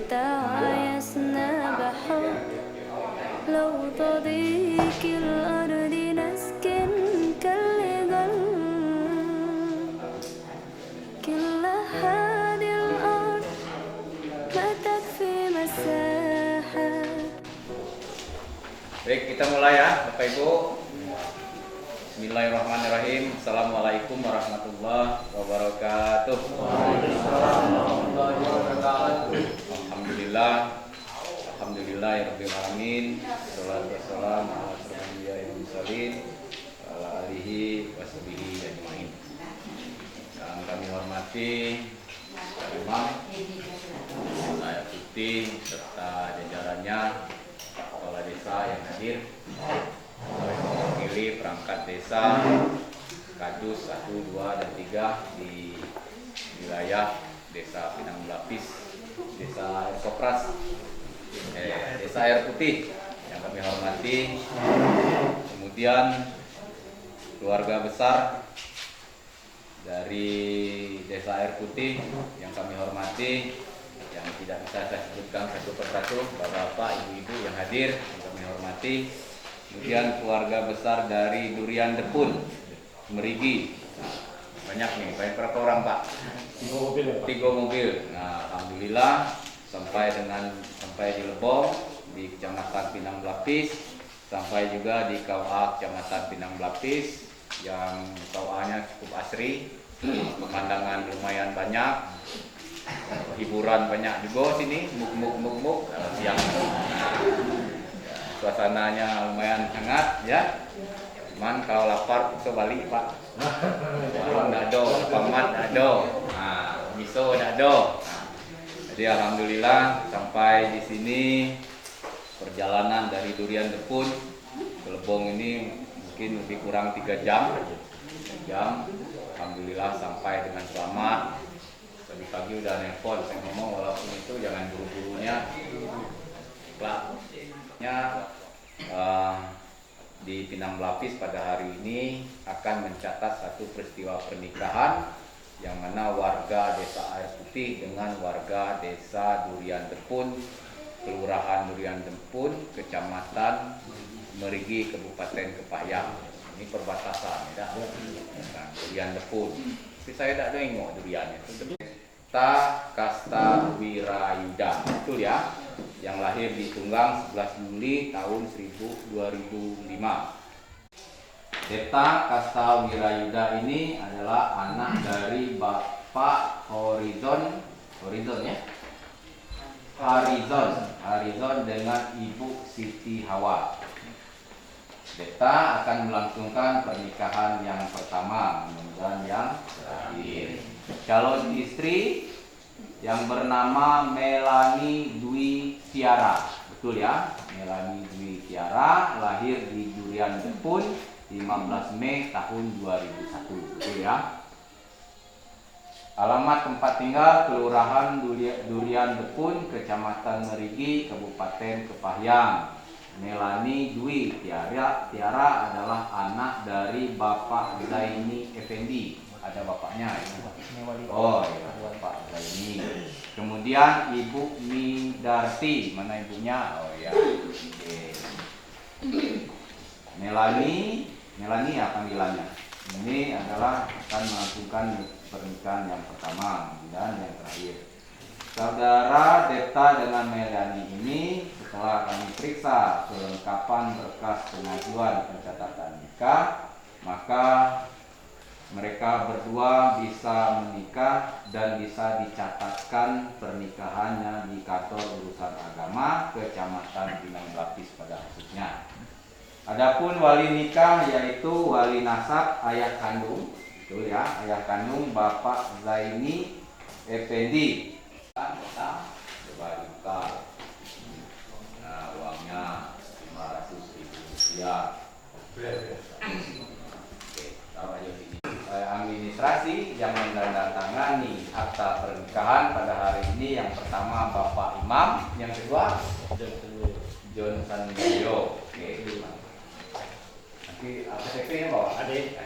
تعايشنا بحب لو تضيق الأرض نسكن كالجل كل هذه الأرض ما تكفي مساحة. Baik, kita mulai ya Bapak Ibu. Bismillahirrahmanirrahim. Assalamualaikum warahmatullahi wabarakatuh. Alhamdulillah. Alhamdulillahirabbil alamin. Shallallahu wassalamu ala asyrofil mursalin wa ala alihi washabihi ajmain. Yang kami hormati Pak Imam, saya Putih serta jajarannya, kepala desa yang hadir, mewakili perangkat desa Kadus 1, 2, dan 3 di wilayah Desa Pinang Belapis, Desa Air Kopras, Desa Air Putih yang kami hormati. Kemudian keluarga besar dari Desa Air Putih yang kami hormati, yang tidak bisa saya sebutkan satu persatu, bapak-bapak, ibu-ibu yang hadir yang kami hormati. Kemudian keluarga besar dari Durian Depun, Merigi. Nah, banyak nih, banyak berapa orang Pak? 3 mobil. Nah, alhamdulillah sampai di Lebong, di Kecamatan Pinang Belapis, sampai juga di KUA Kecamatan Pinang Belapis, yang KUA-nya cukup asri, pemandangan lumayan banyak, hiburan banyak juga sini, muk siang. Suasananya lumayan hangat ya. Cuman kalau lapar bisa balik Pak. Warung ndak ada, pamat ndak ada, miso ndak ada. Jadi alhamdulillah sampai di sini perjalanan dari Durian Depun ke Lebong ini mungkin lebih kurang 3 jam. Alhamdulillah sampai dengan selamat. Pagi-pagi udah nelpon, saya ngomong walaupun itu jangan buru-burunya. Di Pinang Belapis pada hari ini akan mencatat satu peristiwa pernikahan yang mana warga Desa Air Putih dengan warga Desa Durian Depun, Kelurahan Durian Depun, Kecamatan Merigi, Kabupaten Kepahyang. Ini perbatasan ya, Durian Depun. Tapi saya tidak nengok duriannya. Detta Kasta Wirayuda, betul ya? Yang lahir di Tunggang 11 Juli tahun 2005. Detta Kasta Wirayuda ini adalah anak dari Bapak Horizon dengan Ibu Siti Hawa. Detta akan melangsungkan pernikahan yang pertama, mudah-mudahan yang terakhir. Calon istri yang bernama Melani Dwi Tiara, betul ya? Melani Dwi Tiara lahir di Durian Depun 15 Mei tahun 2001, betul ya? Alamat tempat tinggal Kelurahan Durian Depun, Kecamatan Merigi, Kabupaten Kepahyang. Melani Dwi Tiara adalah anak dari Bapak Zaini Effendi. Ada bapaknya ya. Oh ya, Bapak Zaini. Kemudian Ibu Midarti, mana ibunya? Oh ya. Oke. Melani ya panggilannya. Ini adalah akan melakukan pernikahan yang pertama dan yang terakhir. Saudara Detta dengan Melani ini setelah kami periksa kelengkapan berkas pengajuan pencatatan nikah, maka mereka berdua bisa menikah dan bisa dicatatkan pernikahannya di kantor urusan agama Kecamatan Pinang Belapis pada khususnya. Adapun wali nikah yaitu wali nasab ayah kandung, betul ya, ayah kandung Bapak Zaini Effendi. Coba buka. Nah, uangnya 500.000 rupiah. Oke, taruh aja sini. Administrasi yang menandatangani akta pernikahan pada hari ini yang pertama Bapak Imam, yang kedua John Sandoyo. Oke, nanti KTP-nya bawa adik.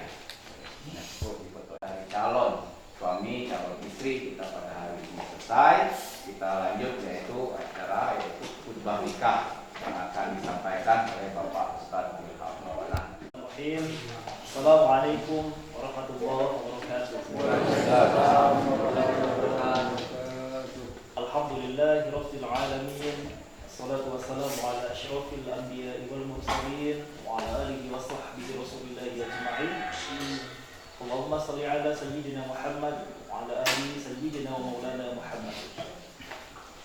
Foto dari calon suami calon istri kita pada hari ini selesai. kita lanjut yaitu acara khutbah nikah yang akan disampaikan oleh Bapak Ustadz Ilham Maulana. Assalamualaikum warahmatullahi wabarakatuh. Alhamdulillahirabbil alamin. Wassalatu wassalamu ala asyrafil anbiya'i wal mursalin wa ala alihi wa sahbihi rasulillahi ajma'in. Allahumma shalli ala sayyidina Muhammad wa ala ali sayyidina wa maulana Muhammad.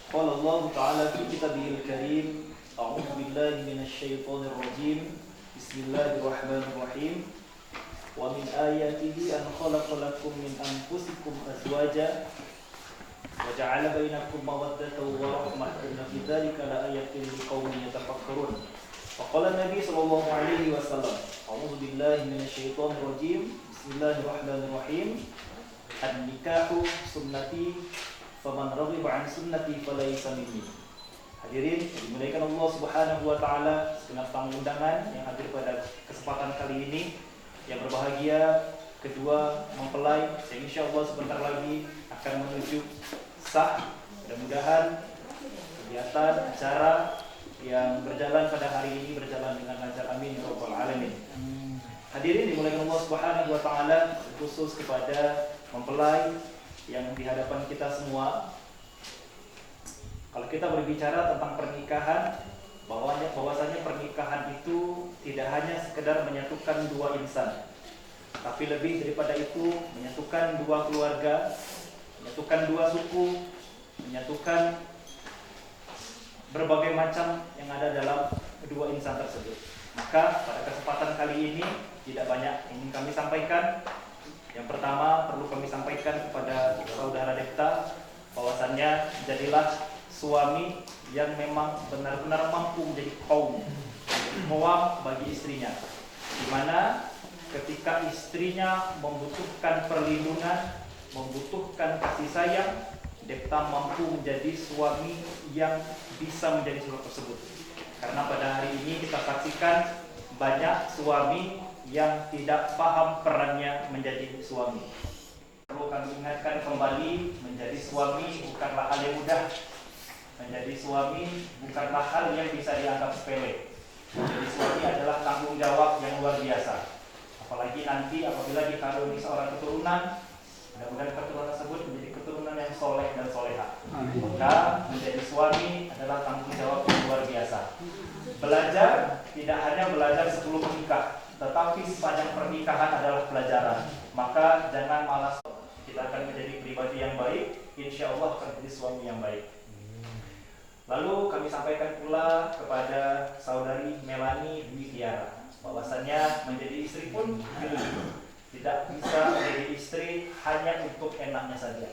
Qala Allah ta'ala fi kitabihil karim, a'udzu billahi minasy syaithanir rajim. Bismillahirrahmanirrahim. Wa min ayatihi an khalaqa lakum min anfusikum azwaja wa ja'ala bainakum mawaddatan wa rahmah, inna fi dzalika laayatin liqaumin yatafakkarun. Wa qala Nabi sallallahu alaihi wasallam, a'udzu billahi minasy syaithanir rajim. Bismillahirrahmanirrahim. An-nikahu sunnati faman raghiba an sunnati falaysa minni. Hadirin dimuliakan Allah Subhanahu wa taala, segenap tamu undangan yang hadir pada kesempatan kali ini, yang berbahagia kedua mempelai yang insyaallah sebentar lagi akan menuju sah. Mudah-mudahan kegiatan acara yang berjalan pada hari ini berjalan dengan lancar, amin ya rabbal alamin. Hadirin dimuliakan Allah Subhanahu wa taala, khusus kepada mempelai yang di hadapan kita semua. Kalau kita berbicara tentang pernikahan, bahwasanya pernikahan itu tidak hanya sekedar menyatukan dua insan, tapi lebih daripada itu menyatukan dua keluarga, menyatukan dua suku, menyatukan berbagai macam yang ada dalam kedua insan tersebut. Maka pada kesempatan kali ini tidak banyak ingin kami sampaikan. Yang pertama perlu kami sampaikan kepada saudara Depta, bahwasannya jadilah suami yang memang benar-benar mampu menjadi kaum, muam bagi istrinya, di mana ketika istrinya membutuhkan perlindungan, membutuhkan kasih sayang, Depta mampu menjadi suami yang bisa menjadi suami tersebut. Karena pada hari ini kita saksikan banyak suami yang tidak paham perannya menjadi suami. Perlu kami ingatkan kembali, menjadi suami bukanlah hal yang mudah. Menjadi suami bukanlah hal yang bisa dianggap sepele. Menjadi suami adalah tanggung jawab yang luar biasa. Apalagi nanti apabila dikaruniai seorang keturunan, mudah-mudahan keturunan tersebut menjadi keturunan yang soleh dan soleha. Maka menjadi suami adalah tanggung jawab yang luar biasa. Belajar tidak hanya belajar sebelum menikah, tetapi sepanjang pernikahan adalah pelajaran. Maka jangan malas. Kita akan menjadi pribadi yang baik, insya Allah akan menjadi suami yang baik. Lalu kami sampaikan pula kepada saudari Melani Dwi Tiara, bahwasannya menjadi istri pun tidak bisa menjadi istri hanya untuk enaknya saja.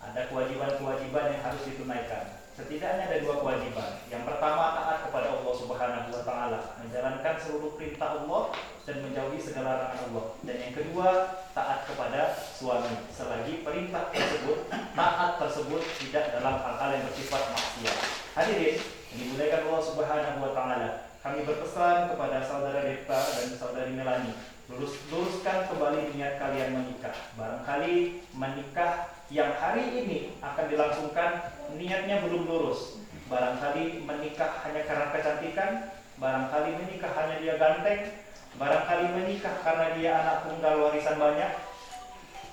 Ada kewajiban-kewajiban yang harus ditunaikan. Setidaknya ada dua kewajiban. Yang pertama, taat kepada Allah Subhanahu wa taala, menjalankan seluruh perintah Allah dan menjauhi segala larangan Allah. Dan yang kedua, taat kepada suami selagi perintah tersebut, taat tersebut tidak dalam hal-hal yang bersifat maksiat. Hadirin dimuliakan Allah Subhanahu wa taala, kami berpesan kepada saudara Depta dan saudari Melani, luruskan kembali niat kalian menikah. Barangkali menikah yang hari ini akan dilangsungkan niatnya belum lurus. Barangkali menikah hanya karena kecantikan, barangkali menikah hanya dia ganteng, barangkali menikah karena dia anak tunggal warisan banyak,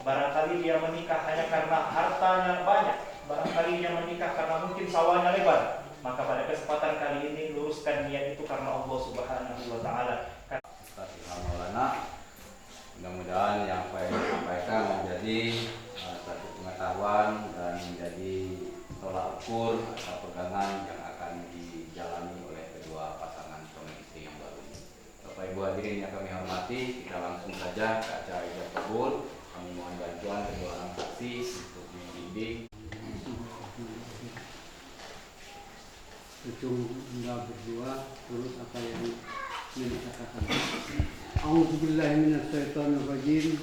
barangkali dia menikah hanya karena hartanya banyak, barangkali dia menikah karena mungkin sawahnya lebar. Maka pada kesempatan kali ini luruskan niat itu karena Allah Subhanahu wa taala. Ustadz Ilham Maulana, mudah-mudahan yang saya sampaikan menjadi satu pengetahuan dan menjadi tolak ukur atau pegangan yang akan dijalani oleh kedua pasangan suami istri yang baru ini. Bapak Ibu hadirin yang kami hormati, kita langsung saja ke acara ijab kabul. Kami mohon bantuan kedua orang saksi untuk membimbing. Anda berdua turut apa yang dikatakan. A'udzubillahi minasyaitonirrajim.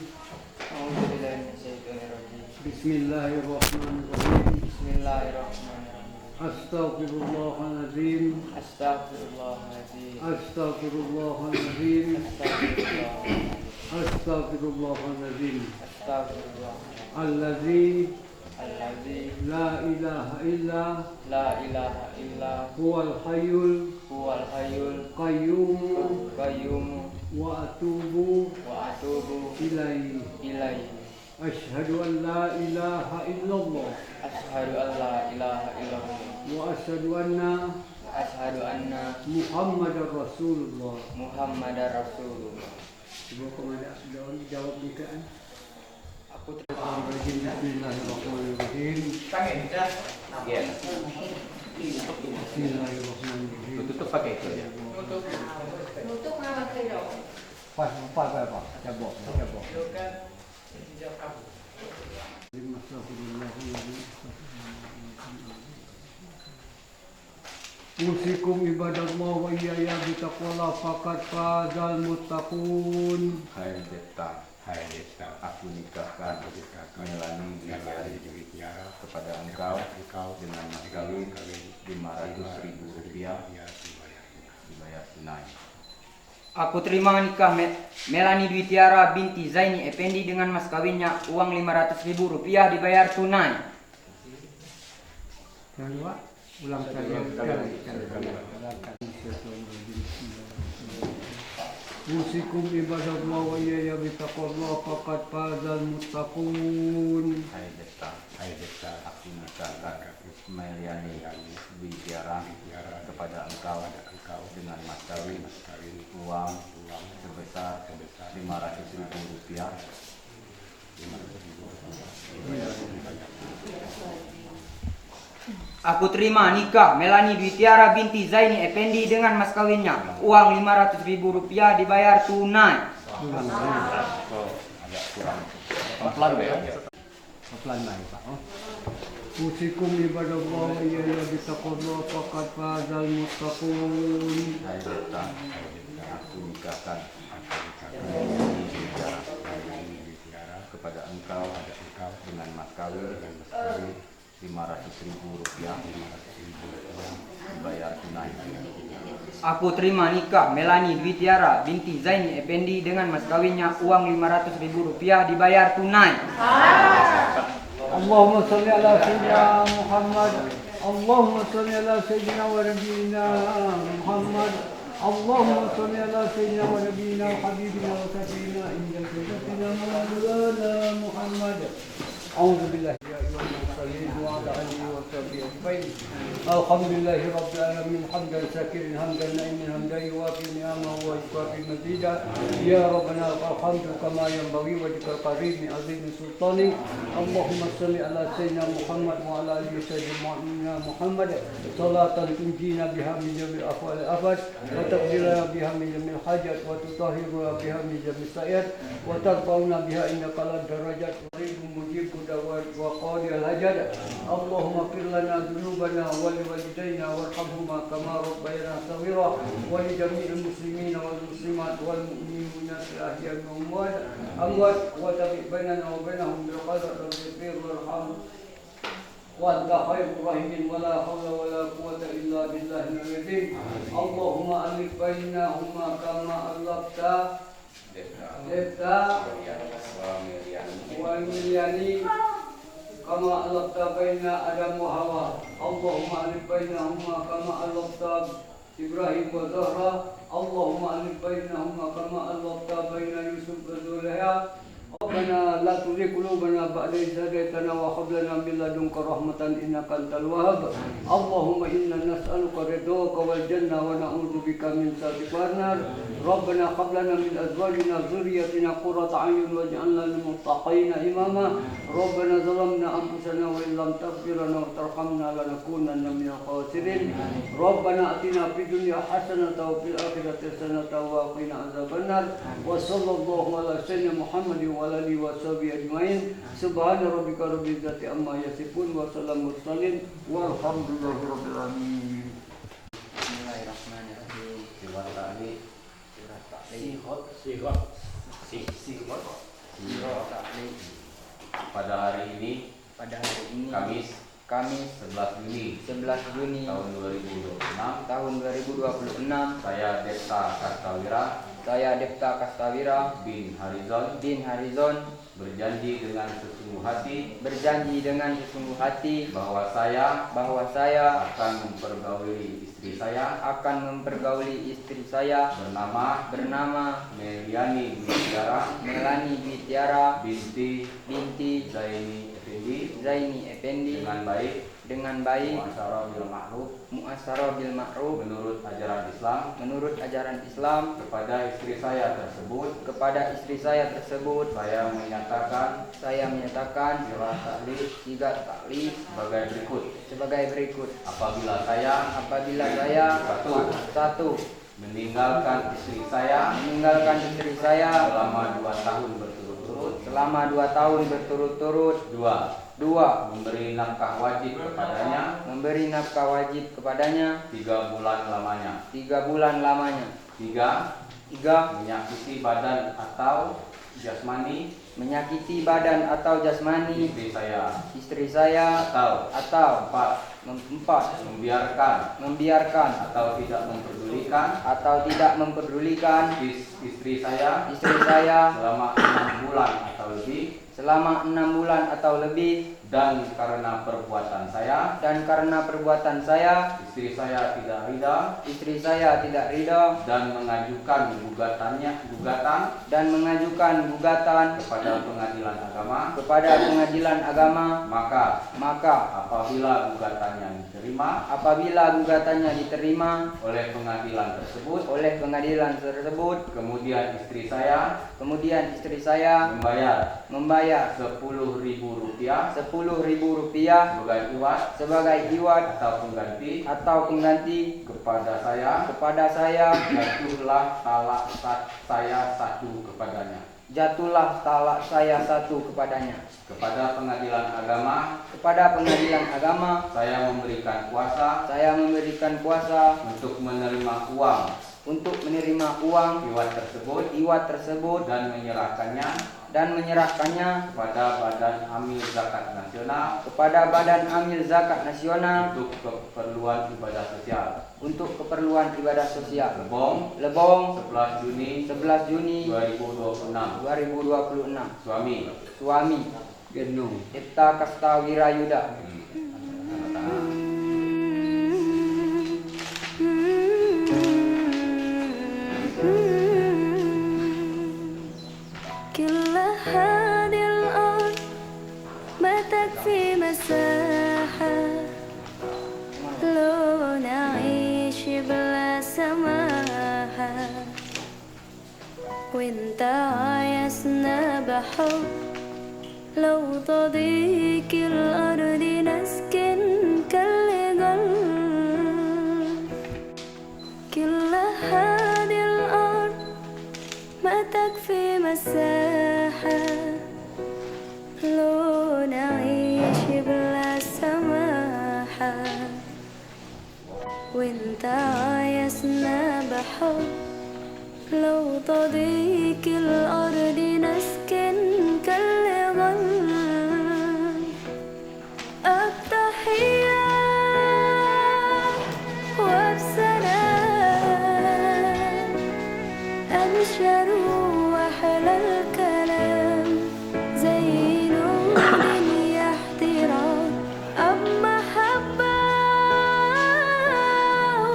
Bismillahirrahmanirrahim. Bismillahirrahmanirrahim. Astaghfirullahaladzim. Astaghfirullahaladzim. Astaghfirullahaladzim. Astaghfirullahaladzim. Astaghfirullahaladzim. Astaghfirullahaladzim. Alladzi Alladzi la ilaha illa la ilaha illa huwal hayyul huwal hayyul qayyum qayyum wa atubu wa atubu ilaihi. ilaihi. Asyhadu an la ilaha illallah Asyhadu an la ilaha illallah wa asyhadu anna asyhadu anna Muhammadar Rasulullah. Muhammadar Rasulullah. Coba komandan jawab bukaan. Aku Bismillahirrahmanirrahim. Iya. Bismillahirrahmanirrahim. Tutup pakai itu ya. Pas, cabok. Usikum ibadallah wa iyaya bitaqwallah faqad fazal muttaqun. Hai Deta, aku nikahkan Melani Dwitiara kepada engkau dengan mas kawin 500.000 rupiah dibayar tunai. Aku terima nikah Melani Dwitiara binti Zaini Effendi dengan mas kawinnya uang 500.000 rupiah dibayar tunai. Yang dua, ulang sekali. Usikum ibadallah wa iyaya bitaqwallah faqad fazal muttaqun. Hai Deta, aku nikahkan Melani Dwitiara kepada engkau dengan mas kawin uang sebesar 500.000 rupiah. Aku terima nikah Melani Dwitiara binti Zaini Effendi dengan mas kawinnya uang 500.000 rupiah dibayar tunai. Agak kurang pelan ya. Pelan lagi Pak. Usikum ibadallah wa iyaya bitaqwallah faqad fazal muttaqun. Hai Deta, aku nikahkan kepada engkau dengan mas kawin 500.000 rupiah dibayar tunai. Aku terima nikah Melani Dwitiara binti Zaini Effendi dengan mas kawinnya uang 500.000 rupiah dibayar tunai. Allahumma salli ala sayyidina Muhammad. Allahumma salli ala sayyidina wa nabiyina Muhammad. Allahumma salli ala sayyidina wa nabiyina wa habibina wa sayyidina inda sayyidatina Maulana Muhammad. A'udzu billahi ya ayyuhal mursalin wa ala alihi wa sahbihi ajmain. Alhamdulillahi rabbil alamin hamdan shakirin hamdan na'imin hamdan yuwafi ni'amahu wa yukafi mazida. Ya rabbana alhamdu kama yanbaghi wa jikal karim azim sultani. Allahumma salli ala sayyidina Muhammad wa ala alihi sayyidina Muhammad salatan tunjina biha min jamil afwal afad wa taqdilana biha min jamil hajat wa tutahhiruna biha min jamil sayyat wa tarfa'una biha innaka lad darajat qaribun mujib da'wat wa qadi al hajat. Allahumma fir lana dhunubana wa liwalidayna warhamhuma kama rabbayana saghira wa li jami'il muslimina wal muslimat wal mu'minina fil ahya'i wal amwat wa tabi' bainana wa bainahum bil qadar rabbil warham wa anta khairur rahimin wa la hawla wa la quwwata illa billahil azim. Allahumma alif bainahuma kama allafta Deta wa Miliani kama alafta baina Adam wa Hawa. Allahumma alif bainahuma kama alafta Ibrahim wa Zahra. Allahumma alif bainahuma kama alafta baina Yusuf wa Zulaiha. Rabbana la tuzigh qulubana ba'da idh hadaytana wa hab lana min ladunka rahmatan innaka antal wahhab. Allahumma inna nas'aluka ridhaka wal jannah wa na'udzu bika min sakhatin nar. Rabbana hab lana min azwajina dhurriyyatina qurrata a'yun waj'alna lil muttaqina imama. Rabbana zalamna anfusana wa illam taghfir lana wa tarhamna lanakunanna minal khasirin. Rabbana atina fid dunya hasanatan wa fil akhirati hasanatan wa qina adzabannar. Wa sallallahu ala sayyidina Muhammadin wa ala alihi wa sahbihi ajmain. Subhana rabbika rabbil izzati amma yasifun wa salamun mursalin walhamdulillahi rabbil alamin. Bismillahirrahmanirrahim. Pada hari ini Kamis 11 Juni tahun 2026 saya Deta Kartawira Saya Depta Kastawira bin Harizon bin Harizon berjanji dengan sesungguh hati bahwa saya akan mempergauli istri saya bernama Meliani Dwi Tiara binti Zaini Effendi dengan baik muasyarah bil ma'ruf menurut ajaran Islam kepada istri saya tersebut saya menyatakan tiga taklif sebagai berikut apabila saya satu meninggalkan istri saya selama 2 tahun berturut-turut dua memberi nafkah wajib kepadanya 3 bulan lamanya 3 menyakiti badan atau jasmani istri saya atau 4 membiarkan atau tidak memperdulikan istri saya selama 6 bulan atau lebih dan karena perbuatan saya istri saya tidak ridha dan mengajukan gugatan kepada pengadilan agama maka apabila gugatannya diterima oleh pengadilan tersebut kemudian istri saya membayar Rp10.000 sebagai iwat atau pengganti kepada saya jatuhlah talak saya satu kepadanya kepada pengadilan agama saya memberikan kuasa untuk menerima uang iwat tersebut dan menyerahkannya kepada Badan Amil Zakat Nasional untuk keperluan ibadah sosial Lebong 11 Juni 2026 suami Genung Depta Kastawira Yuda كل هذه الأرض ما تكفي مساحة لو نعيش بلا سماحة وانت عايزنا بحب لو تضيق الأرض نسكن كالجل كل هذه الأرض ما تكفي مساحة لو نعيش بلا سماحة وانت عايزنا بحب لو تضيق الأرض نسكن كالغل التحية وبسلام أنشر وأحلى الكلام زي نور احترام أب محبة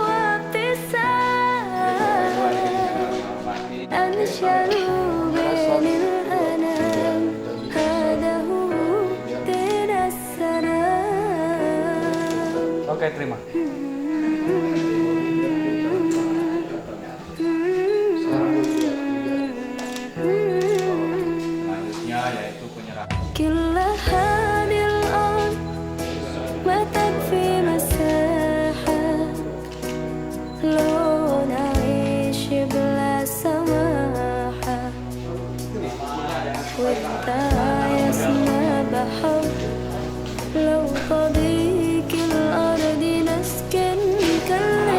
وابتسام أنشر بين الأنام هذا هو دين السلام. Oke, terima. Selanjutnya yaitu penyerahan كل هذه الأرض ما تكفي مساحة لو نعيش بلا سماحة وانت عايزنا بحب لو تضيق الأرض نسكن كالجل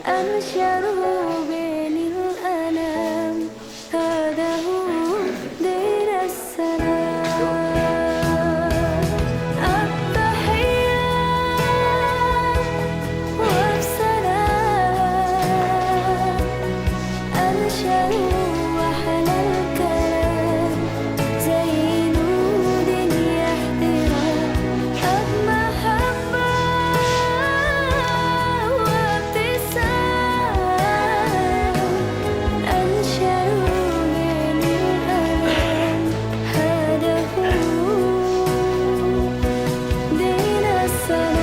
أنشر بين الأنام هذا هو دين السلام التحيات والسلام أنشر وأحلى الكلام زين دنيا احترام محبة وابتسام أنشر بين الألام هذا هو دين السلام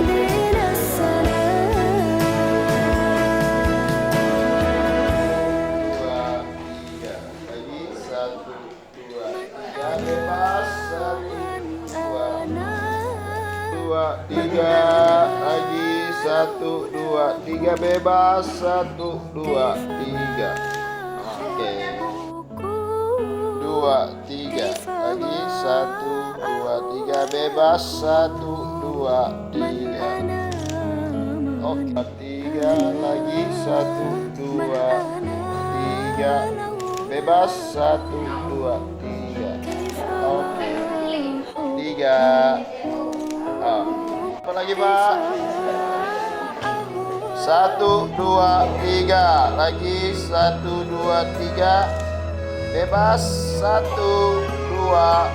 دين Satu, dua, tiga, bebas. Satu, dua, tiga. Oke. 2, 3 lagi. 1, 2, 3, bebas. 1, 2, 3. Oke. 3 lagi. 1, 2, 3, bebas. 1, 2, 3. Oke. 3. Apa lagi, Pak? 1, 2, 3 lagi. 1, 2, 3, bebas. 1, 2,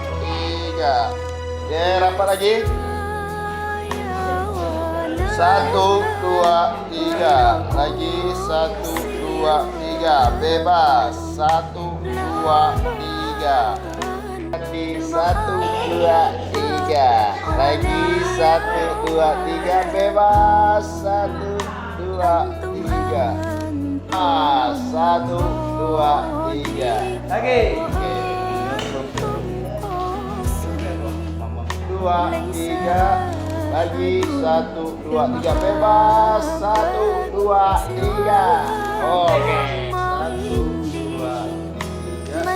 3. Apa lagi? 1, 2, 3 lagi. 1, 2, 3, bebas. 1, 2, 3 lagi. 1, 2, 3 lagi. 1, 2, 3, bebas. 1, 2, 3. 1, 2, 3 Lagi. Oke. 2, 3 lagi. 1, 2, 3, bebas. 1, 2, 3. Oke. 1, 2, 3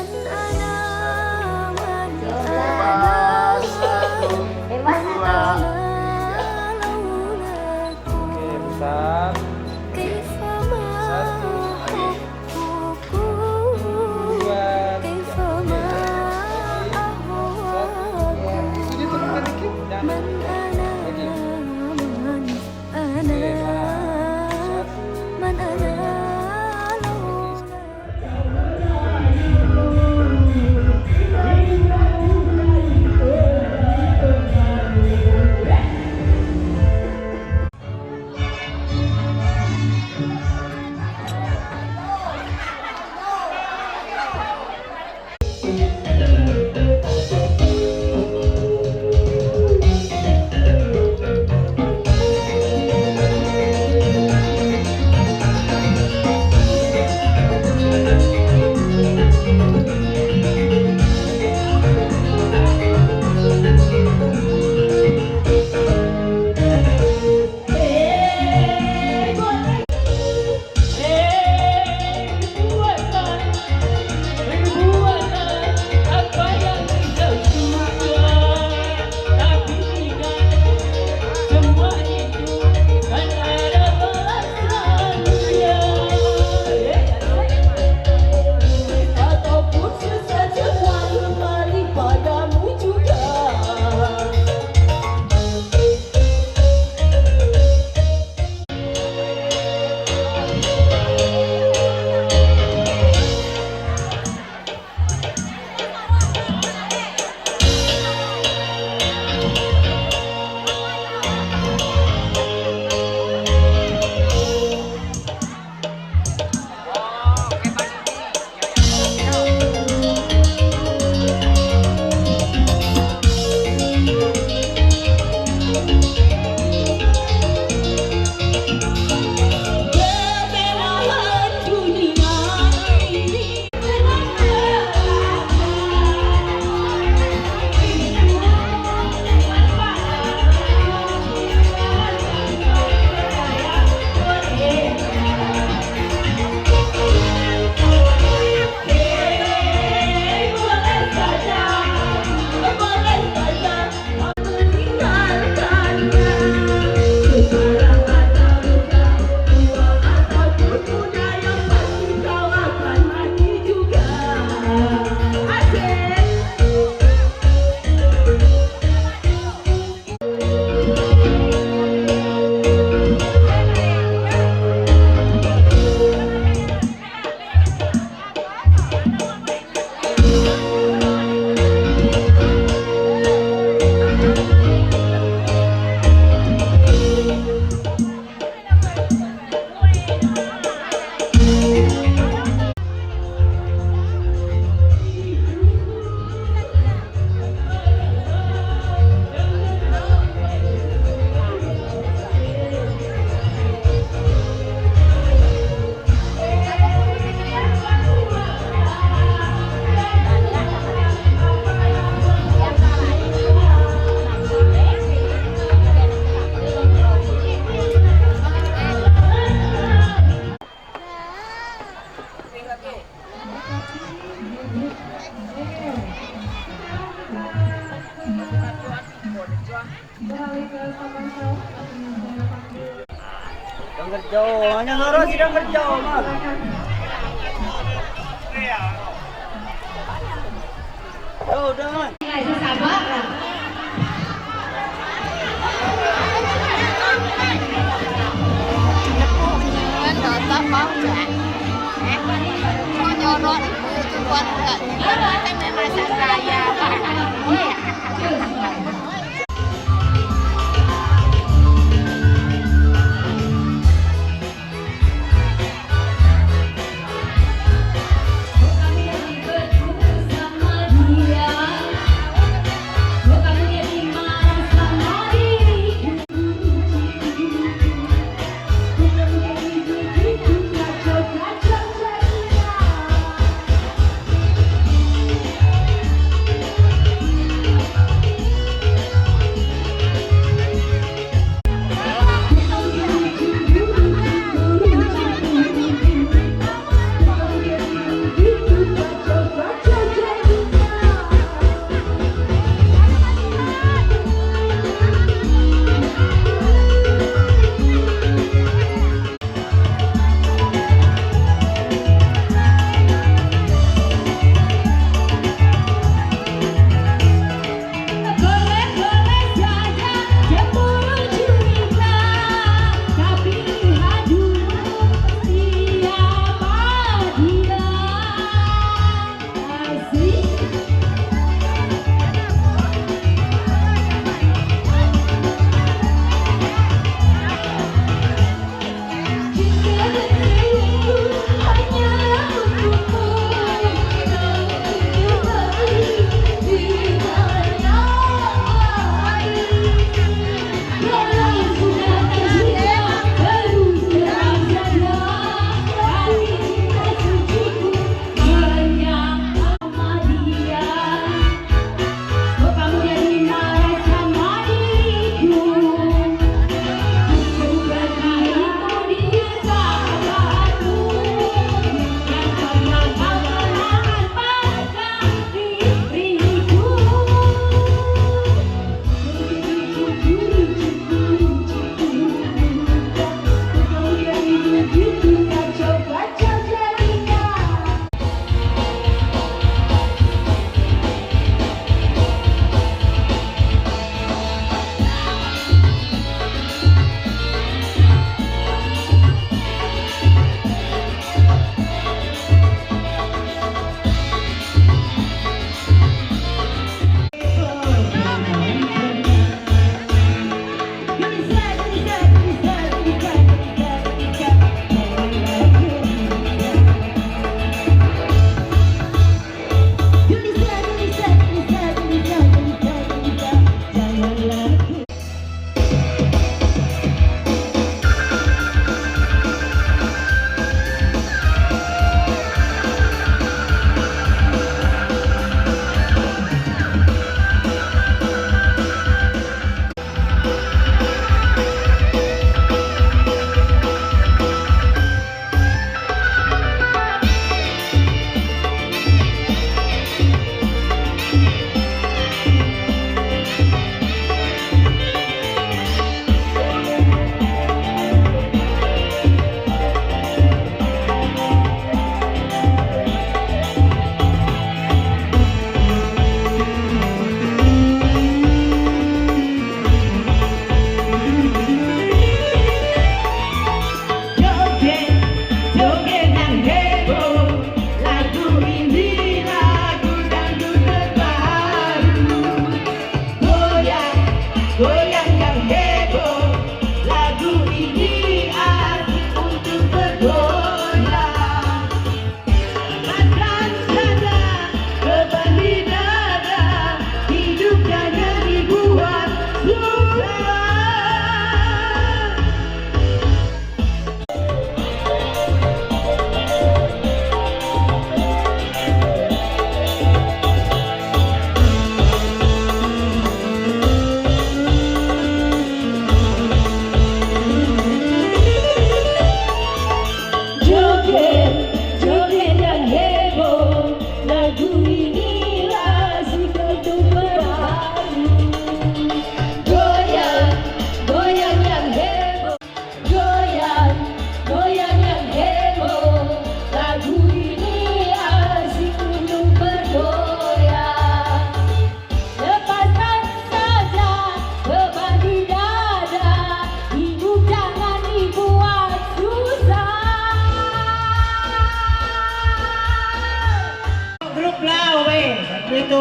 bebas. 1, 2, 3. Oke, besar. beralih ke papan self atau meja takbir. Sidang kerja, hanya suara sidang kerja, Mas. Oh, udah, Mas.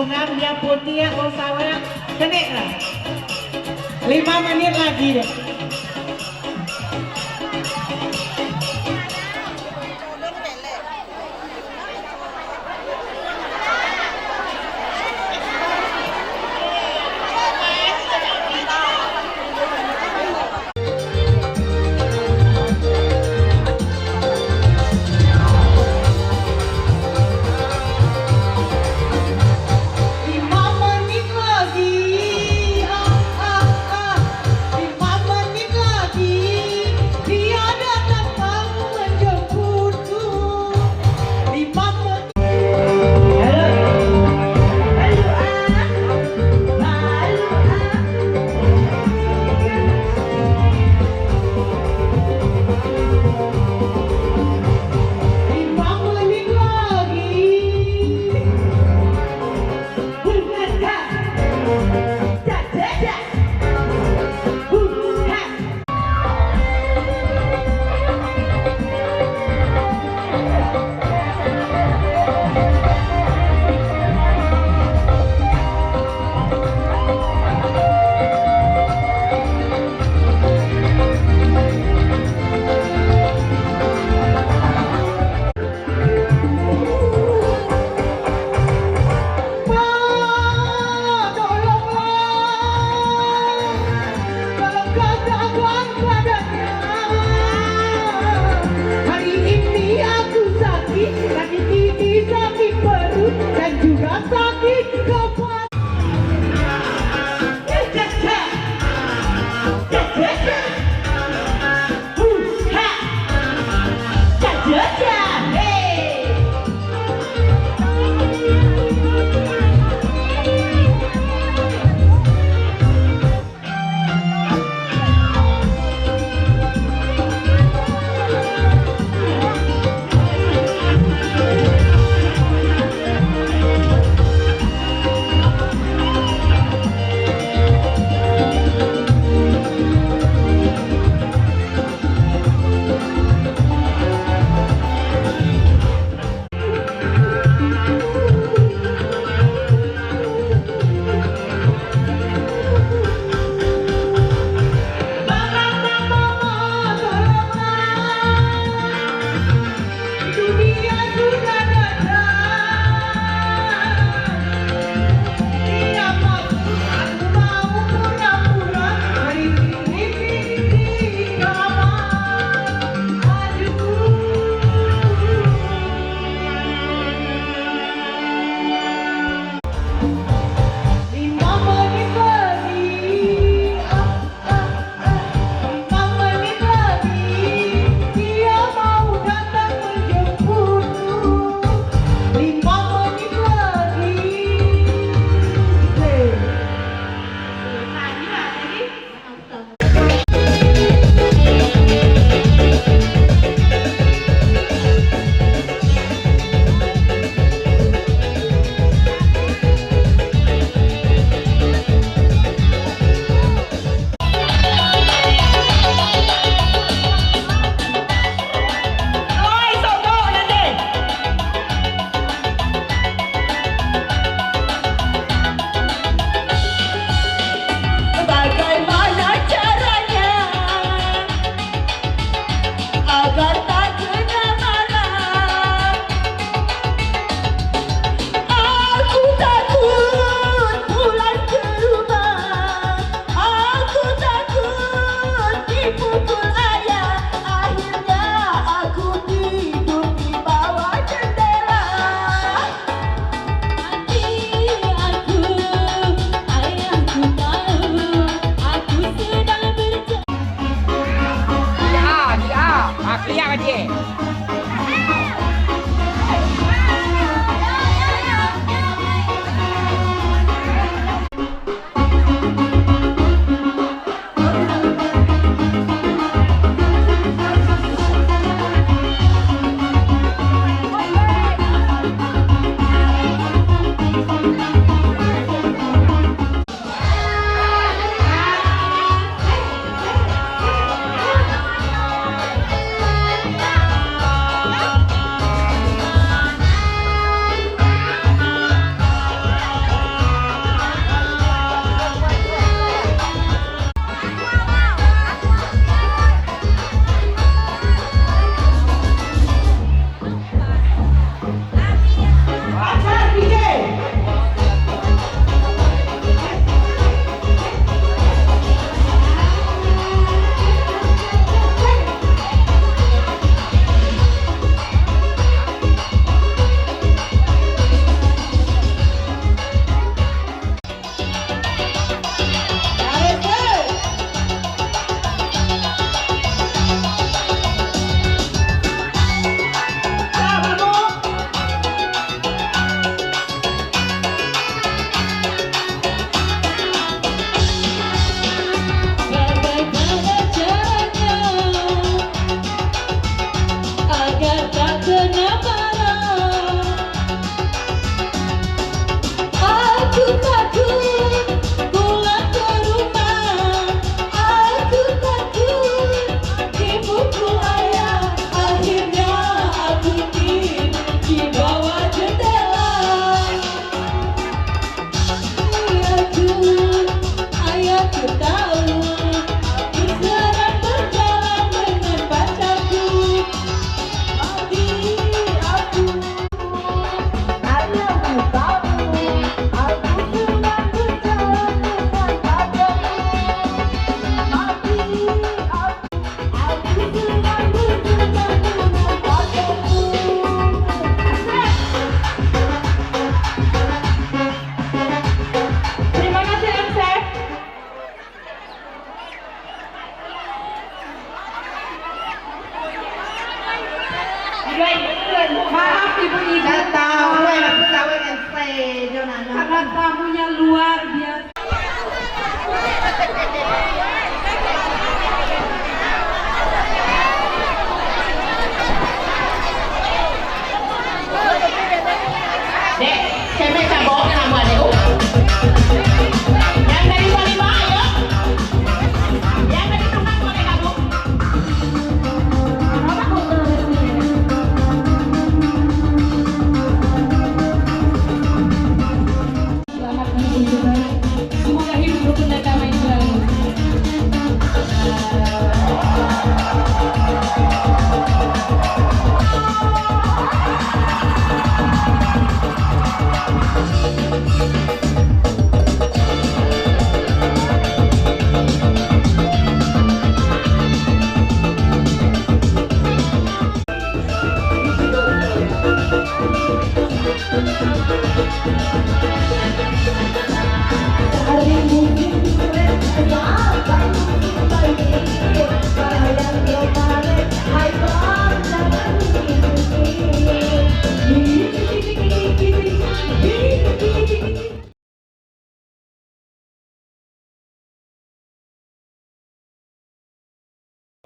patungan dia putih ya usaha kenek lah 5 menit lagi deh.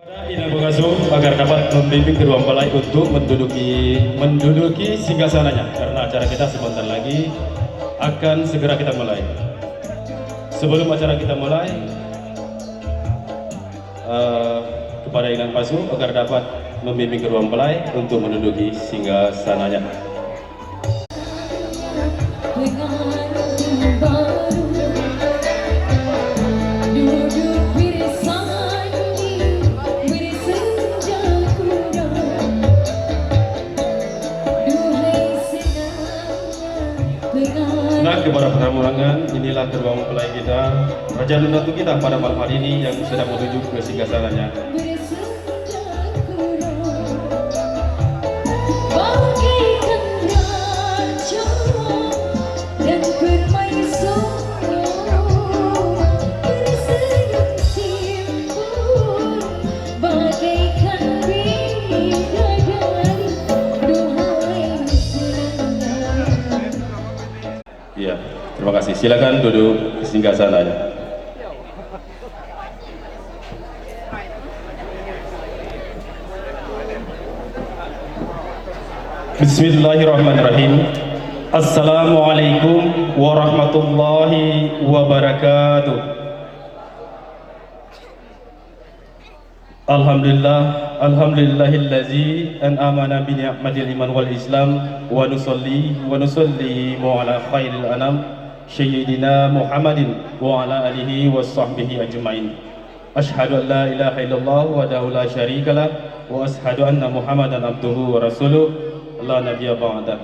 Ina mengasuh agar dapat membimbing kedua mempelai untuk menduduki singgasananya, karena acara kita sebentar lagi akan segera kita mulai. Sebelum acara kita mulai, kepada Inan Pasu agar dapat membimbing kedua mempelai untuk menduduki singgasananya. Nah, kepada para undangan, inilah kedua mempelai kita, raja dan ratu kita pada malam hari ini yang sedang menuju ke singgasananya. Iya, terima kasih. Silakan duduk ke singgasananya. Bismillahirrahmanirrahim. Assalamualaikum warahmatullahi wabarakatuh. Alhamdulillahillazi an'amana bi ni'matil iman wal islam wa nusallimu ala khairil anam sayyidina Muhammadin wa ala alihi wa sahbihi ajmain. Asyhadu an la ilaha illallah wahdahu la syarikalah wa asyhadu anna Muhammadan abduhu wa rasuluh la nabiyya ba'da.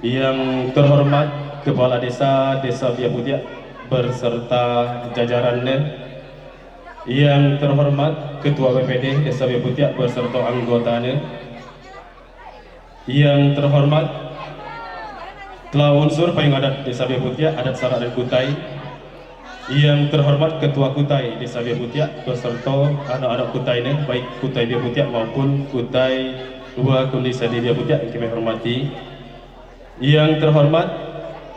Yang terhormat Kepala Desa Biak Putiak berserta jajarannya, yang terhormat Ketua BPD Desa Biak Putiak berserta anggotanya, yang terhormat telah unsur payung adat Desa Biak Putiak, adat Sarak dan Kutai, yang terhormat Ketua Kutai Desa Biak Putiak berserta anak-anak Kutainya, baik Kutai Biak Putiak maupun Kutai Dua Kondisi di Biak Putiak yang kami hormati, yang terhormat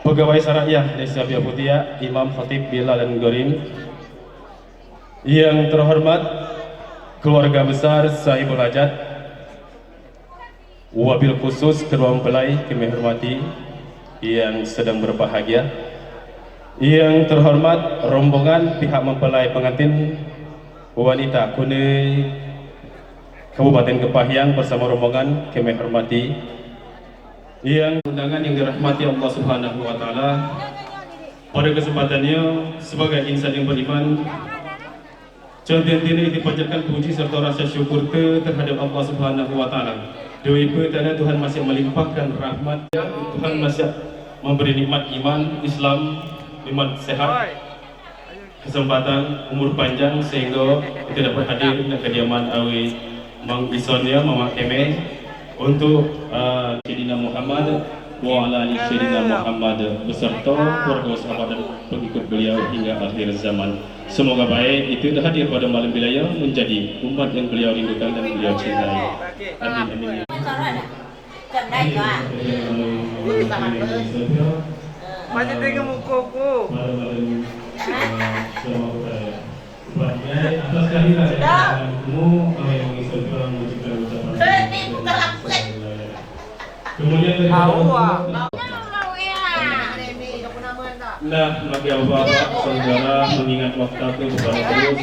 Pegawai Sarakyah Desa Biak Putiak, Imam Khatib Bilal dan Gorim, yang terhormat keluarga besar Sahibul Hajat, wabil khusus kedua mempelai kami hormati yang sedang berbahagia, yang terhormat rombongan pihak mempelai pengantin wanita Kune Kabupaten Kepahyang bersama rombongan kami hormati, yang undangan yang dirahmati Allah Subhanahu wa taala. Pada kesempatannya sebagai insan yang beriman, Contoh-contohnya dipanjatkan puji serta rasa syukur terhadap Allah Subhanahu wa taala. Dewi petana Tuhan masih melimpahkan rahmat, Tuhan masih memberi nikmat iman, Islam, nikmat sehat, kesempatan, umur panjang sehingga kita dapat hadir di kediaman awi Mang Isonnya Mama Keme untuk Sayyidina Muhammad wa ala ali Sayyidina Muhammad beserta keluarga sahabat dan pengikut beliau hingga akhir zaman. Semoga baik itu hadir pada malam wilayah menjadi umat yang beliau rindukan dan beliau cintai. Amin amin. Masih tengok mukaku. Nah, bagi bapak saudara mengingat waktu kepada terus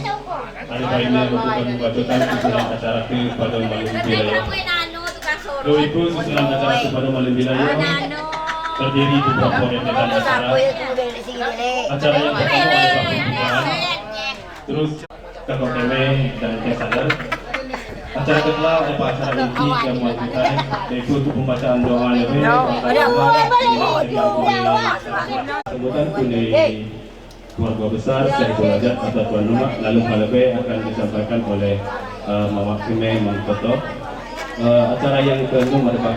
hari ini merupakan pembacaan susulan acara pada malam wilayah. Ibu susulan acara pada malam wilayah terdiri beberapa rentetan acara. Acara yang pertama adalah pembukaan, terus kakak keme dan kesadaran. Acara kedua adalah acara inti yang melanjutkan, yaitu untuk pembacaan doa lebih sebutan kuning keluarga besar Syaikul Hajat atau tuan rumah, lalu halebe akan disampaikan oleh Mama Kime Mangkoto. Acara yang ke-6 adalah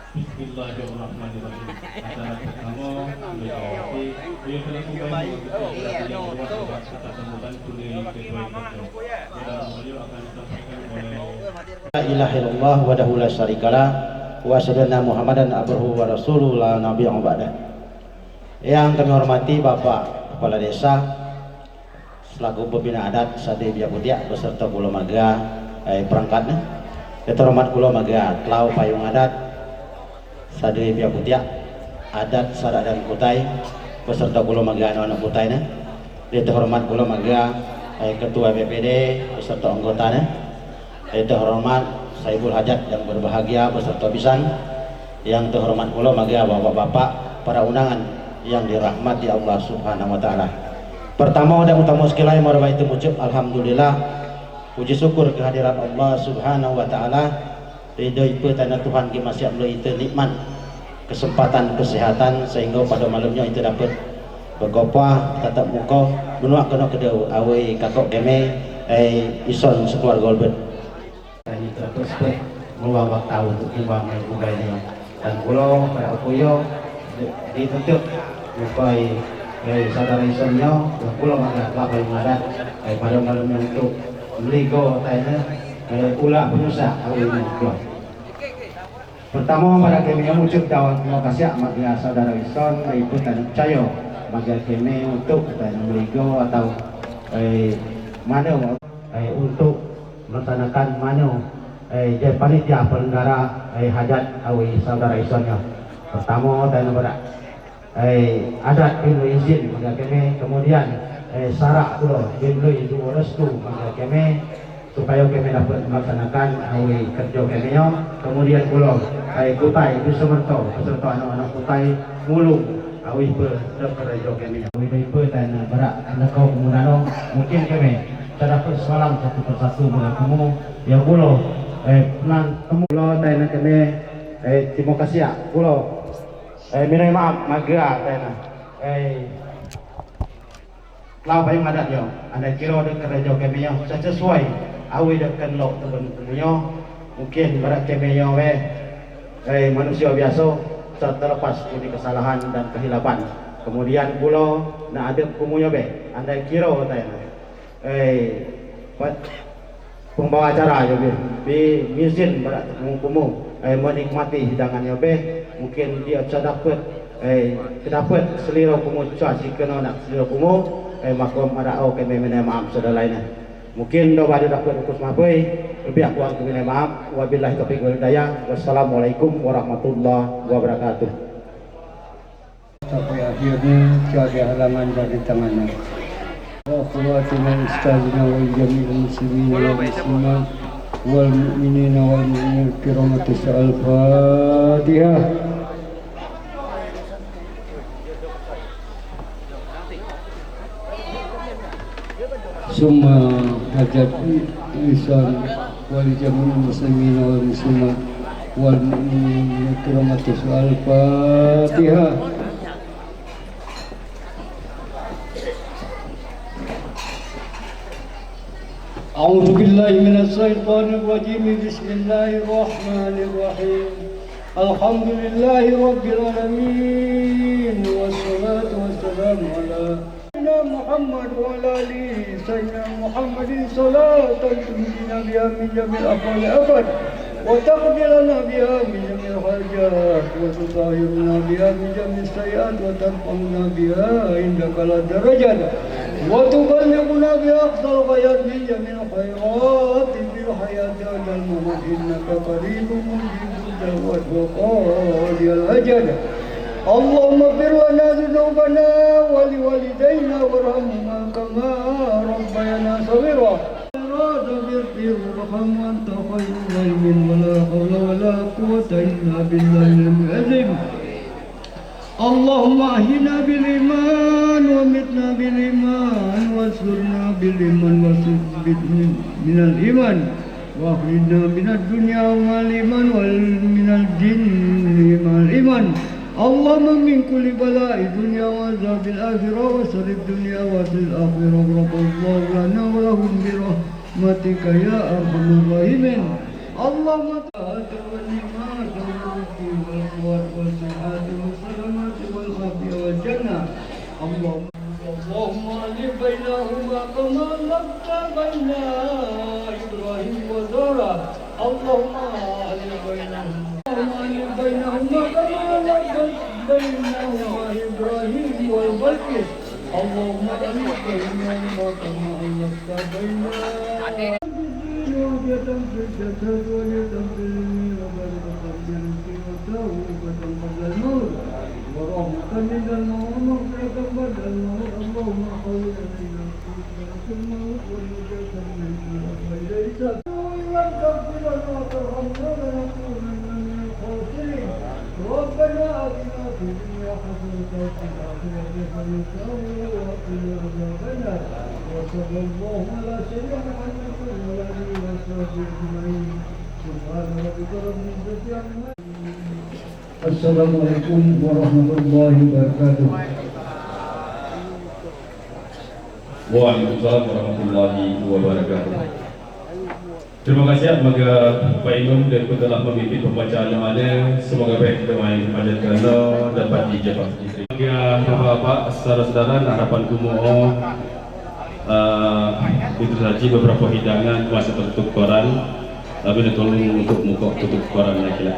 Bismillahirrahmanirrahim. Acara pertama La ilaha illallah wahdahu la syarikalah wa asyhadu anna Muhammadan abduhu wa rasuluhu la nabiyya ba'da. Yang kami hormati Bapak Kepala Desa selaku pembina adat Sade Biak Putiak beserta kula maga perangkatnya. Kita hormat kula maga Klau Payung Adat Sade Biak Putiak adat Sadak dan Kutai beserta kula maga anak-anak Kutainya. Kita hormat kula maga Ketua BPD beserta anggotanya. Kita hormat Saibul Hajat yang berbahagia beserta pisan. Yang terhormat kula maga bapak-bapak para undangan yang dirahmati Allah Subhanahu wa taala. Pertama dan utama sekali mari kita mengucap alhamdulillah, puji syukur kehadiran Allah Subhanahu wa taala. Ridho ieu tanah Tuhan ki masih meuli itu nikmat kesempatan kesehatan sehingga pada malamnya itu dapat bergopah tatap muka menuak kena kedau awe kakok keme ison sekeluarga golbet. Ini terus meluang waktu untuk timbang menggugainya dan pulau pada puyo ditutup lupai saudara isonnya pulau agak lapai ngadat pada malam untuk meligo tanya ulah penusa awe ini pulau. Pertama pada kami yang ucap dawan terima kasih magia saudara ison ibu dan percaya magia kami untuk meligo atau mana untuk melaksanakan mana jadi panitia penyelenggara hajat awi saudara isonnya. Pertama dan pada adat dulu izin maga kami, kemudian syarat dulu dulu itu restu maga kami supaya kami dapat melaksanakan awi kerja kami nya. Kemudian pulau Kutai itu semerto beserta anak-anak Kutai mulung awi kerja kami nya. Awi itu dan berak nakau kemudian mungkin kami dapat semalam satu persatu mengakumu yang pulau nan temu pulau dan kami terima kasih ya pulau minta maaf maga tena lau payung adat yo anda kira de kerja kami yo sesuai awi dekan lo temen-temennya mungkin berat kami yo manusia biasa terlepas dari kesalahan dan kehilapan. Kemudian pulau nak ada kumunya anda kira tena pembawa acara ya bi mizin berat kumu menikmati hidangannya mungkin dia dapat selera kumu cuaci kena nak selera kumu maka ada kami minta maaf saudara lainnya mungkin doa dia dapat ukus maafai lebih aku angkat minta maaf wabillahi taufiq wal hidayah. Wassalamualaikum warahmatullahi wabarakatuh. Sampai akhirnya tiada halangan dari tangannya. Akhwatina ustazina wal jami'il muslimin wal muslimat wal mu'minina wal mu'minat kiramatis al-Fatihah. Summa hajat lisan wal jami'il muslimin wal muslimat wal mu'minat kiramatis al-Fatihah. أعوذ بالله من الشيطان الرجيم بسم الله الرحمن الرحيم الحمد لله رب العالمين والصلاة والسلام على سيدنا محمد وعلى آله سيدنا محمد صلاة تنجينا بها من جميع الأفعال أبد وتقضي لنا بها من جميع الحاجات وتطهرنا بها من جميع السيئات وترفعنا بها عندك الدرجات وتبلغنا بأقصى الغايات من جميع الخيرات في الحياة عند الموت إنك قريب مجيب الدعوات وقاضي الأجل. اللهم اغفر لنا ذنوبنا ولوالدينا وارحمهما كما ربيانا صغيرا. أراد بالخير وارحم وأنت خير الراحمين ولا حول ولا قوة إلا بالله العظيم. اللهم أحينا بالإيمان ومتنا بالإيمان وانصرنا بالإيمان وثبت من الإيمان وأخرجنا من الدنيا مع الإيمان ومن الجن مع الإيمان. اللهم من كل بلاء الدنيا وعذاب الآخرة وشر الدنيا وشر الآخرة رب الله لنا ولهم برحمتك يا أرحم الراحمين. اللهم تعالى والنعمات والرزق والقوة والصحة والسلامة والعافية والجنة. اللهم ألف بينهما كما ألفت بين إبراهيم وزارة. اللهم ألف بينهما اللهم أريد بيننا كما ألفت بيننا وحدة في الجسد وحدة في العلم وبركة في الرزق وتوبة قبل الموت ورحمة من الموت ومغفرة بعد الموت اللهم قول علينا في الموت والنجاة من النار وإليك وإن تغفر لنا وترحمنا لنكونن من الخاسرين ربنا آتنا في الدنيا حسنة وفي الآخرة حسنة وقنا عذاب النار وصلى الله على سيدنا محمد وعلى آله وصحبه أجمعين سبحان ربك رب العزة عما يصفون السلام عليكم ورحمة الله وبركاته. Waalaikumsalam warahmatullahi wabarakatuh. Terima kasih kepada Pak Imam dan telah memimpin pembacaan yang ada. Semoga baik kita main pada kerana dapat dijawab. Bagi bapak-bapak, saudara-saudara, harapan kumu'o itu saja beberapa hidangan masa tertutup koran. Tapi tolong untuk muka tutup koran lagi lah.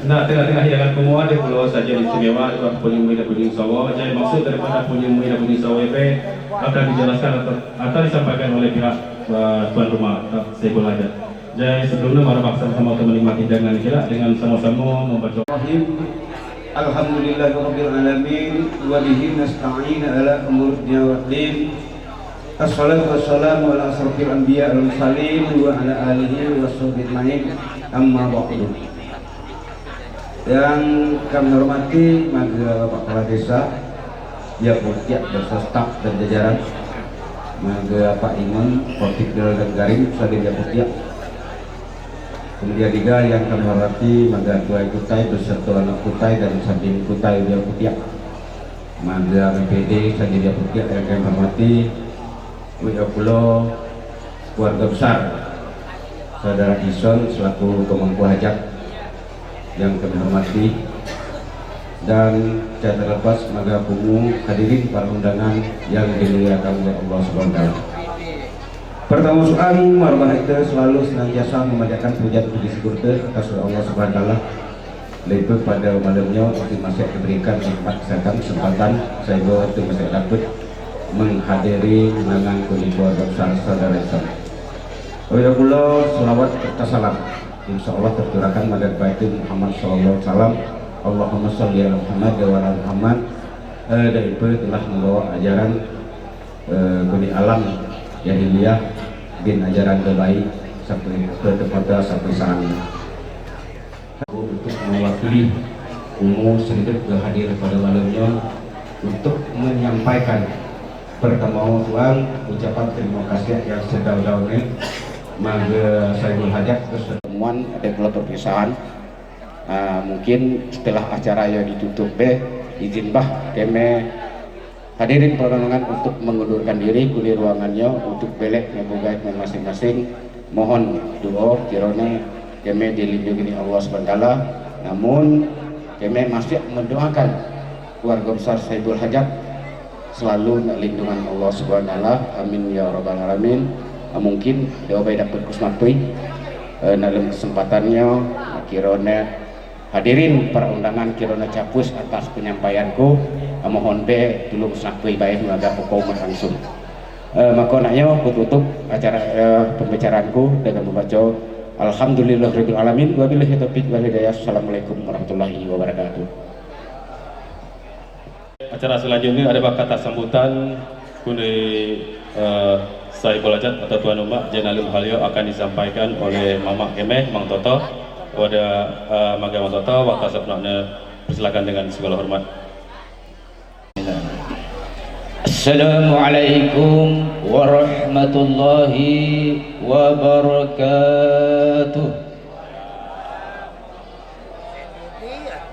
Nak tengah-tengah hidangan semua dia pulau saja istimewa untuk Punyung dan Punyung Sawo. Jadi maksud daripada Punyung dan Punyung Sawo itu akan dijelaskan atau disampaikan oleh pihak tuan rumah Saiful Hajat. Jadi sebelumnya mari sama-sama menikmati hidangan kita dengan sama-sama membaca. Alhamdulillahirabbil alamin wa bihi nasta'in ala umuri dunya waddin. Assalatu wassalamu ala asrofil anbiya wal mursalin wa ala alihi washabbihi ajmain. Amma ba'du. Yang kami hormati Maga Pak Kepala Desa, ya Putiak beserta staf dan jajaran, Maga Pak Imam, Portik dan Garing, Sadir Putiak. Kemudian juga yang kami hormati Maga Tuai Kutai beserta anak Kutai dan Sadir Kutai Dia Putiak, Maga MPD Sadir Putiak yang kami hormati, Wia Pulau, keluarga besar Saudara Ison selaku pemangku hajat yang kami hormati, dan tidak terlepas Maga Pungu hadirin para undangan yang dimuliakan oleh Allah Subhanahu wa taala. Pertama soal marwah itu selalu senantiasa memanjatkan puji syukur atas Allah Subhanahu wa taala. Lebih pada malamnya waktu masih diberikan kesempatan saya itu masih dapat menghadiri undangan keluarga besar saudara Islam. Oleh Allah selawat serta salam insya Allah tercurahkan pada baginda Muhammad sallallahu alaihi wasallam. Allahumma sholli ala Muhammad wa ala Muhammad. Dan itu telah membawa ajaran kuni alam jahiliyah bin ajaran terbaik sampai kepada sampai saat ini. Untuk mewakili umum sedikit hadir pada malamnya untuk menyampaikan pertemuan ucapan terima kasih yang sedaun-daunnya Maga Saiful Hajat pertemuan ada pula perpisahan. Mungkin setelah acara yang ditutup izin bah kami hadirin perundangan untuk mengundurkan diri kuli ruangannya untuk belek membuka masing-masing. Mohon doa kiranya kami dilindungi Allah Subhanahu wa taala. Namun kami masih mendoakan keluarga besar Saiful Hajat selalu lindungan Allah Subhanahu wa taala. Amin ya rabbal alamin. Mungkin dia dapat kusmatui dalam kesempatannya kirana hadirin para undangan kirana capus atas penyampaianku, mohon be dulu kusmatui baik mengadak hukum langsung. Maka naknya aku tutup acara pembicaraanku dengan membaca Alhamdulillahirabbil alamin wa billahi taufiq wal hidayah. Assalamualaikum warahmatullahi wabarakatuh. Acara selanjutnya ada kata sambutan kundi Saiful Hajat atau Tuan Rumah Jenalul Halio akan disampaikan oleh Mama Kemeh Mang Toto kepada Maga Mang Toto. Waktu sebelumnya persilakan dengan segala hormat. Assalamualaikum warahmatullahi wabarakatuh.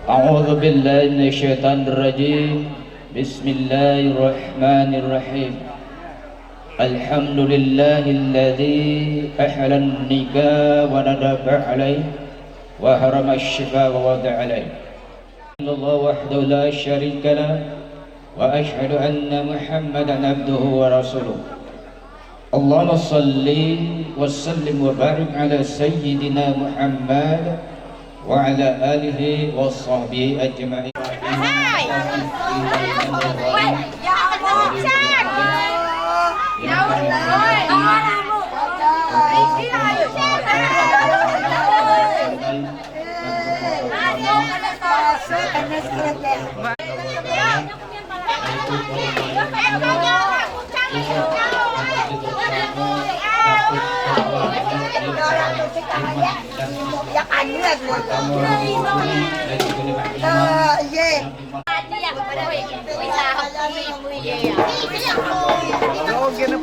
A'udzu billahi minasyaitonir rajim. Bismillahirrahmanirrahim. Alhamdulillahilladzi ahalla an-nikah wa nadafa alayhi wa harama asy-shifa wa wada'a alayhi. Allah wahdahu la syarika lah وأشهد أن محمدا عبده ورسوله. اللهم صل وسلم وبارك على سيدنا محمد وعلى آله وصحبه أجمعين.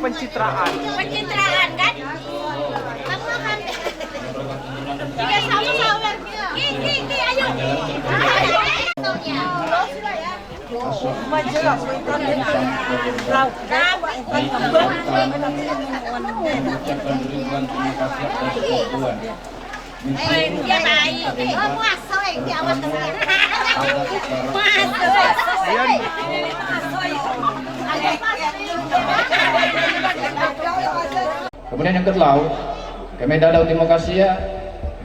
Pencitraan. Pencitraan kan? Tiga sama. Gigi, ayo. Dia baik. Muasoy, dia awas dengan. Kemudian yang kedua, kami dadau terima kasih ya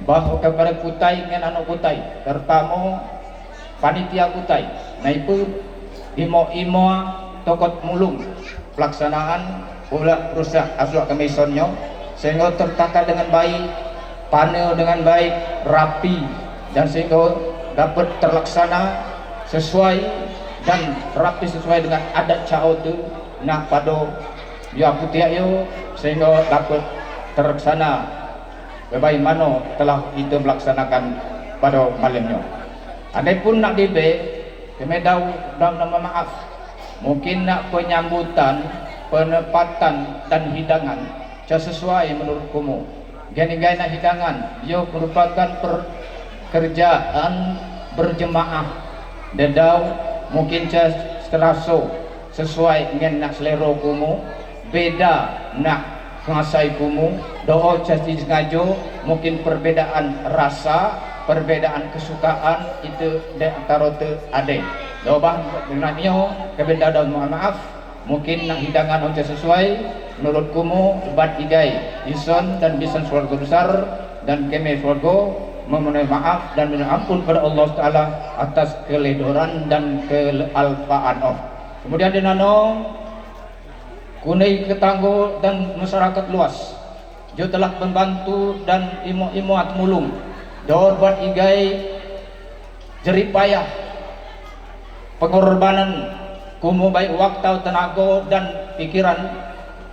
bahwa kepada kutai dengan anak kutai, tertamu panitia kutai, naipu imo tokot mulung pelaksanaan pula rusak aslak kami sonyo sehingga tertata dengan baik, panel dengan baik, rapi dan sehingga dapat terlaksana sesuai dan rapi sesuai dengan adat cao tu nak pada ya putih yo sehingga dapat terlaksana bagaimana telah kita melaksanakan pada malamnya. Andai pun nak dibe, kami dalam nama maaf, mungkin nak penyambutan, penempatan dan hidangan sesuai menurut kamu. Gani-gani nak hidangan, dia merupakan pekerjaan berjemaah. Dedau mungkin terasa sesuai dengan nak selera kamu, beda nak mengasai kamu. Doa casti sengaja, mungkin perbedaan rasa, perbedaan kesukaan itu di antara tu ada. Doa dengan nyo kebeda dan mohon maaf, mungkin nak hidangan oce sesuai menurut kamu bat igai ison dan bisan keluarga besar dan kami keluarga memohon maaf dan minta ampun pada Allah Taala atas keledoran dan kealpaan. Kemudian di nano kunai ketanggo dan masyarakat luas dia telah membantu dan imo mulung dor buat igai jeripayah pengorbanan kumu baik waktu, tenaga dan pikiran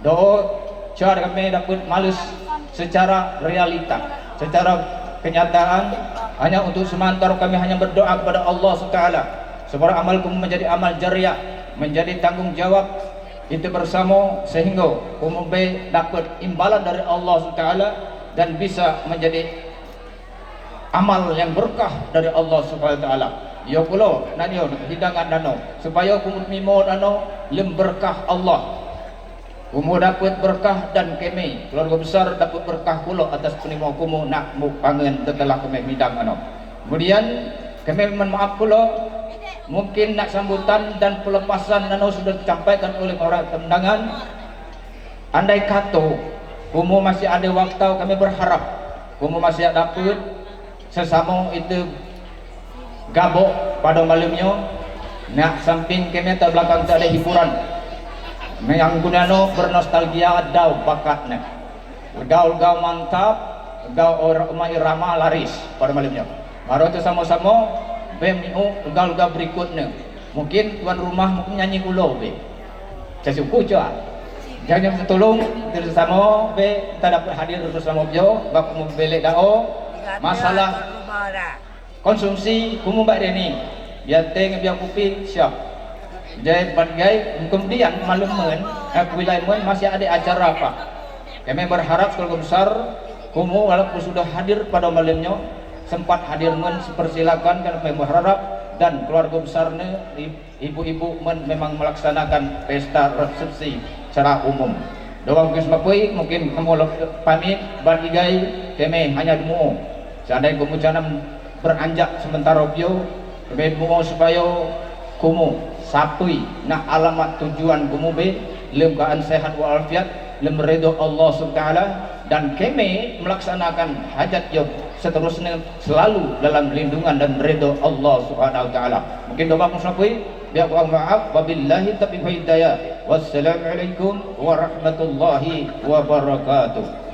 do cara kami dapat malus secara realita, secara kenyataan. Hanya untuk sementara kami hanya berdoa kepada Allah SWT supaya amal kamu menjadi amal jariah, menjadi tanggung jawab kita bersama sehingga kamu dapat imbalan dari Allah SWT dan bisa menjadi amal yang berkah dari Allah SWT. Ya pula nanyo hidangan nano supaya kamu mimo nano lem berkah Allah. Kamu dapat berkah dan kami keluarga besar dapat berkah pula atas penimo kamu nak pangan setelah kami hidang nano. Kemudian kami mohon maaf pula mungkin nak sambutan dan pelepasan nano sudah disampaikan oleh orang undangan. Andai kata kamu masih ada waktu, kami berharap kamu masih dapat sesama itu gabok pada malamnya. Nak samping kami atas belakang tak ada hiburan yang gunano bernostalgia dau bakatnya gaul mantap, gaul orang irama laris pada malamnya. Baru itu sama-sama bemiu gaul berikutnya. Mungkin tuan rumah mungkin nyanyi ulo be saya suku cua jangan tolong bersama be kita dapat hadir bersama beliau bab membelek dao masalah konsumsi kumu bak ni biar teng biar kopi siap jadi bagai kemudian malumen wilayah masih ada acara apa. Kami berharap keluarga besar kumu walaupun sudah hadir pada malamnya sempat hadir persilakan kami berharap dan keluarga besarnya ibu-ibu memang melaksanakan pesta resepsi secara umum. Doang kesempatan mungkin kamu pamit bagi gay kami hanya demo. Seandainya kamu jangan beranjak sementara bio kami demo supaya kamu sapui nak alamat tujuan gumube lem keadaan sehat walafiat lem ridho Allah subhanahu wa ta'ala dan kami melaksanakan hajat job seterusnya selalu dalam lindungan dan ridho Allah subhanahu wa ta'ala. Mungkin doa musafir biar aku maaf wabillahi taufiq wal hidayah. Wassalamualaikum warahmatullahi wabarakatuh.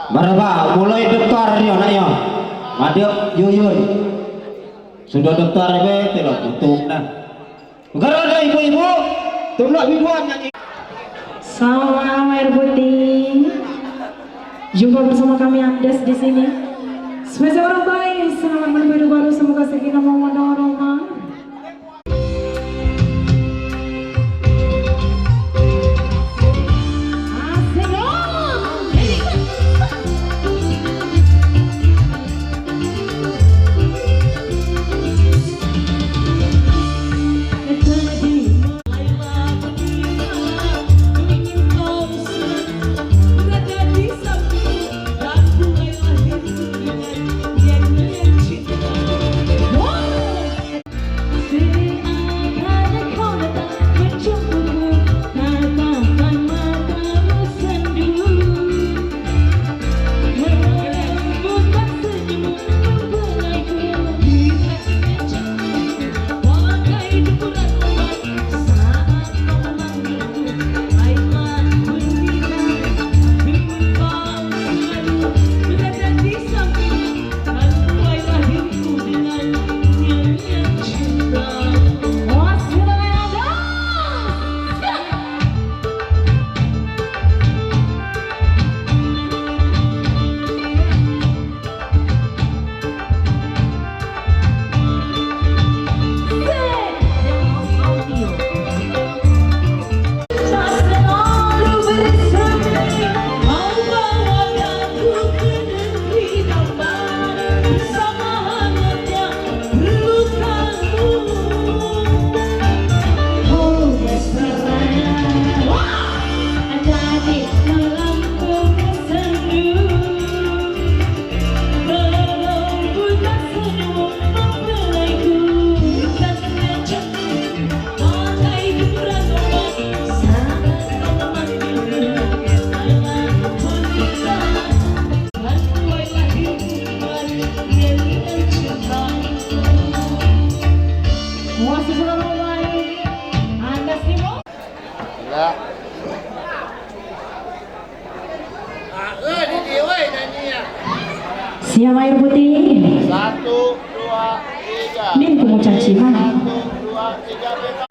Marhaba, mulai daftar yo nak yo. Madep yuyun. Sudah daftar be telok tutup dah. Gara ada ibu-ibu, tolak biduan nyanyi. Salam air putih. Jumpa bersama kami Andes di sini. Sebagai orang baik, selamat menemui hidup baru. Semoga sakinah mawaddah warahmah. What? Ya. Siap air putih. 1, 2, 3. Min kumu caci mana? 1, 2, 3 bebas.